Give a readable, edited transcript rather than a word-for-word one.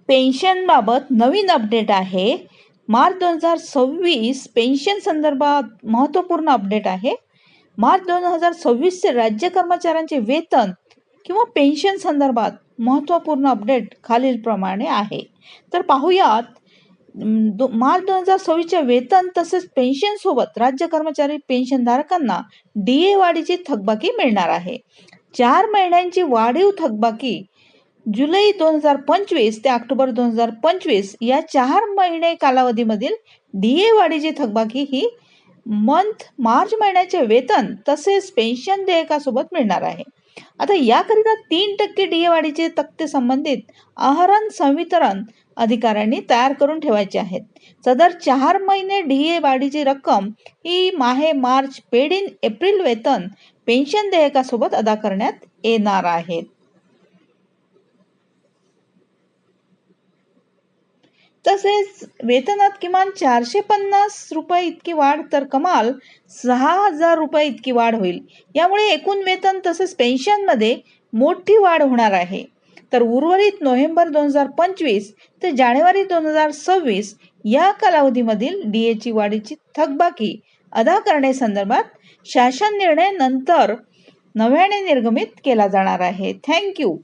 पेन्शनबाबत नवीन update आहे. March 2026 pension संदर्भात महत्त्वपूर्ण अपडेट आहे. मार्च 2026 चे राज्य कर्मचाऱ्यांचे वेतन किंवा पेन्शन संदर्भात महत्त्वपूर्ण अपडेट खालीलप्रमाणे आहे. तर पाहूयात. मार्च 2026च्या वेतन तसेच पेन्शन सोबत राज्य कर्मचारी पेन्शनधारकांना DA वाढीची थकबाकी मिळणार आहे. 4 महिन्यांची वाढीव थकबाकी जुलै 2025 ते ऑक्टोबर 2025 या 4 महिने कालावधीमधील DA वाढीची थकबाकी ही मार्च महिन्याचे वेतन तसेच पेन्शन देयकासोबत मिळणार आहे. आता याकरिता 3% DA वाढीचे तक्ते संबंधित आहरण संवितरण अधिकाऱ्यांनी तयार करून ठेवायचे आहेत. सदर 4 महिने DA वाढीची रक्कम ही माहे मार्च पेड इन एप्रिल वेतन पेन्शन देयकासोबत अदा करण्यात येणार आहेत. तसेच वेतनात किमान 450 रुपये इतकी वाढ तर कमाल 6000 रुपये इतकी वाढ होईल. यामुळे एकूण वेतन तसेच पेन्शनमध्ये मोठी वाढ होणार आहे. तर उर्वरित नोव्हेंबर 2025 ते जानेवारी 2026 या कालावधीमधील DAची वाढीची थकबाकी अदा करण्यासंदर्भात शासन निर्णय नंतर नव्याने निर्गमित केला जाणार आहे. थँक्यू.